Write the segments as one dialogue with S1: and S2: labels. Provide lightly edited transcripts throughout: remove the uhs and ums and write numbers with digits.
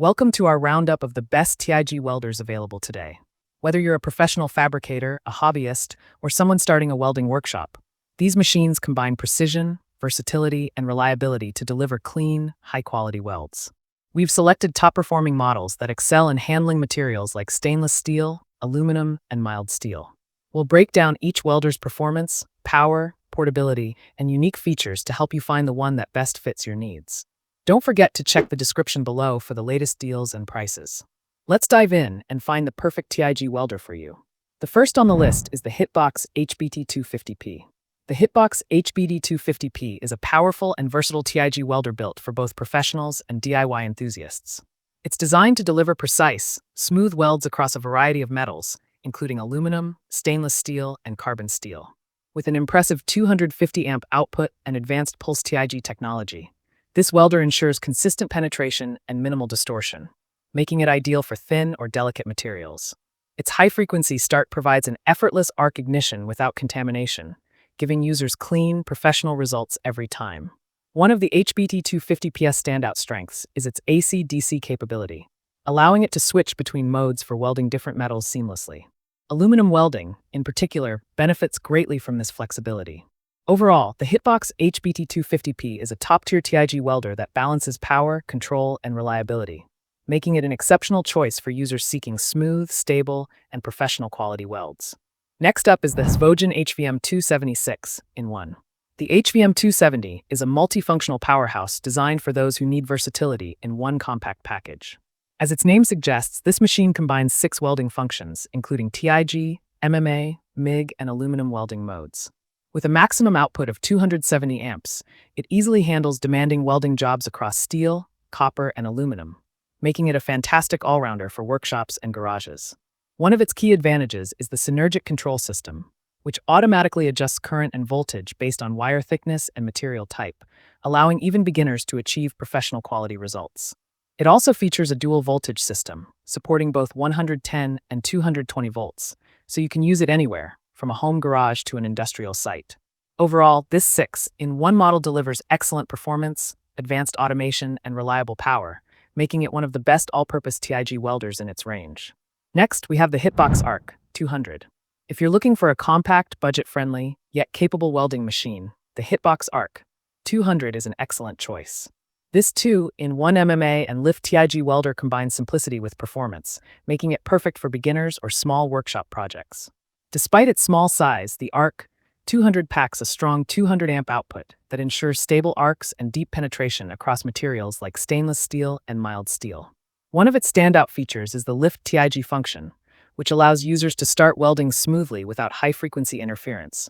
S1: Welcome to our roundup of the best TIG welders available today. Whether you're a professional fabricator, a hobbyist, or someone starting a welding workshop, these machines combine precision, versatility, and reliability to deliver clean, high-quality welds. We've selected top-performing models that excel in handling materials like stainless steel, aluminum, and mild steel. We'll break down each welder's performance, power, portability, and unique features to help you find the one that best fits your needs. Don't forget to check the description below for the latest deals and prices. Let's dive in and find the perfect TIG welder for you. The first on the list is the Hitbox HBT250P. The Hitbox HBT250P is a powerful and versatile TIG welder built for both professionals and DIY enthusiasts. It's designed to deliver precise, smooth welds across a variety of metals, including aluminum, stainless steel, and carbon steel. With an impressive 250 amp output and advanced pulse TIG technology, this welder ensures consistent penetration and minimal distortion, making it ideal for thin or delicate materials. Its high-frequency start provides an effortless arc ignition without contamination, giving users clean, professional results every time. One of the HBT250P's standout strengths is its AC-DC capability, allowing it to switch between modes for welding different metals seamlessly. Aluminum welding, in particular, benefits greatly from this flexibility. Overall, the Hitbox HBT250P is a top-tier TIG welder that balances power, control, and reliability, making it an exceptional choice for users seeking smooth, stable, and professional quality welds. Next up is the Svogen HVM276 in 1. The HVM270 is a multifunctional powerhouse designed for those who need versatility in one compact package. As its name suggests, this machine combines 6 welding functions, including TIG, MMA, MIG, and aluminum welding modes. With a maximum output of 270 amps, it easily handles demanding welding jobs across steel, copper, and aluminum, making it a fantastic all-rounder for workshops and garages. One of its key advantages is the synergic control system, which automatically adjusts current and voltage based on wire thickness and material type, allowing even beginners to achieve professional quality results. It also features a dual voltage system, supporting both 110 and 220 volts, so you can use it anywhere, from a home garage to an industrial site. Overall, this 6-in-1 model delivers excellent performance, advanced automation, and reliable power, making it one of the best all-purpose TIG welders in its range. Next, we have the Hitbox Arc 200. If you're looking for a compact, budget-friendly, yet capable welding machine, the Hitbox Arc 200 is an excellent choice. This 2-in-1 MMA and lift TIG welder combines simplicity with performance, making it perfect for beginners or small workshop projects. Despite its small size, the Arc 200 packs a strong 200 amp output that ensures stable arcs and deep penetration across materials like stainless steel and mild steel. One of its standout features is the lift TIG function, which allows users to start welding smoothly without high-frequency interference,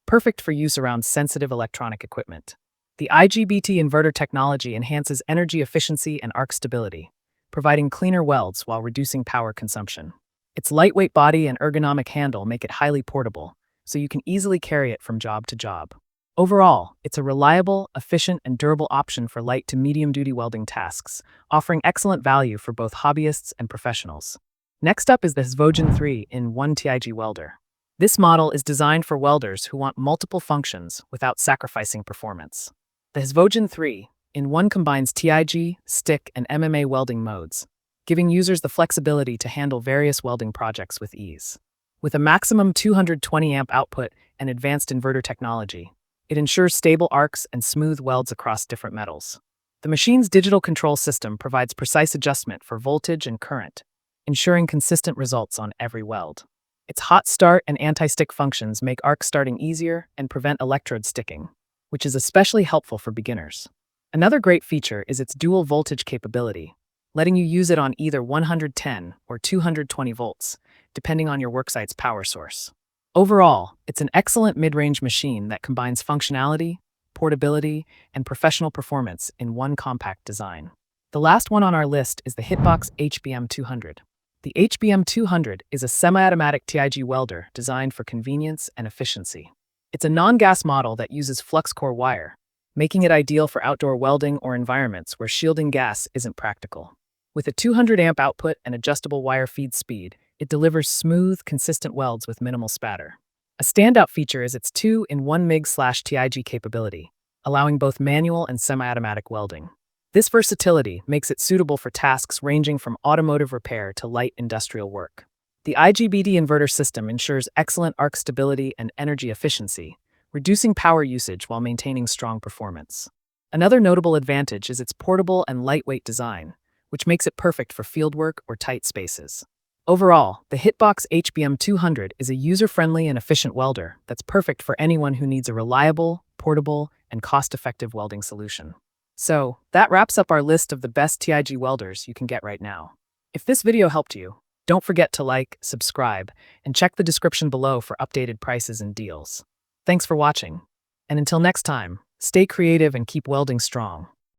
S1: perfect for use around sensitive electronic equipment. The IGBT inverter technology enhances energy efficiency and arc stability, providing cleaner welds while reducing power consumption. Its lightweight body and ergonomic handle make it highly portable, so you can easily carry it from job to job. Overall, it's a reliable, efficient, and durable option for light to medium-duty welding tasks, offering excellent value for both hobbyists and professionals. Next up is the Svogen 3-in-1 TIG welder. This model is designed for welders who want multiple functions without sacrificing performance. The Svogen 3-in-1 combines TIG, stick, and MMA welding modes, giving users the flexibility to handle various welding projects with ease. With a maximum 220 amp output and advanced inverter technology, it ensures stable arcs and smooth welds across different metals. The machine's digital control system provides precise adjustment for voltage and current, ensuring consistent results on every weld. Its hot start and anti-stick functions make arc starting easier and prevent electrode sticking, which is especially helpful for beginners. Another great feature is its dual voltage capability, letting you use it on either 110 or 220 volts, depending on your worksite's power source. Overall, it's an excellent mid-range machine that combines functionality, portability, and professional performance in one compact design. The last one on our list is the Hitbox HBM200. The HBM200 is a semi-automatic TIG welder designed for convenience and efficiency. It's a non-gas model that uses flux-core wire, making it ideal for outdoor welding or environments where shielding gas isn't practical. With a 200 amp output and adjustable wire feed speed, it delivers smooth, consistent welds with minimal spatter. A standout feature is its 2-in-1 MIG/TIG capability, allowing both manual and semi-automatic welding. This versatility makes it suitable for tasks ranging from automotive repair to light industrial work. The IGBT inverter system ensures excellent arc stability and energy efficiency, reducing power usage while maintaining strong performance. Another notable advantage is its portable and lightweight design, which makes it perfect for fieldwork or tight spaces. Overall, the Hitbox HBM 200 is a user-friendly and efficient welder that's perfect for anyone who needs a reliable, portable, and cost-effective welding solution. So, that wraps up our list of the best TIG welders you can get right now. If this video helped you, don't forget to like, subscribe, and check the description below for updated prices and deals. Thanks for watching. And until next time, stay creative and keep welding strong.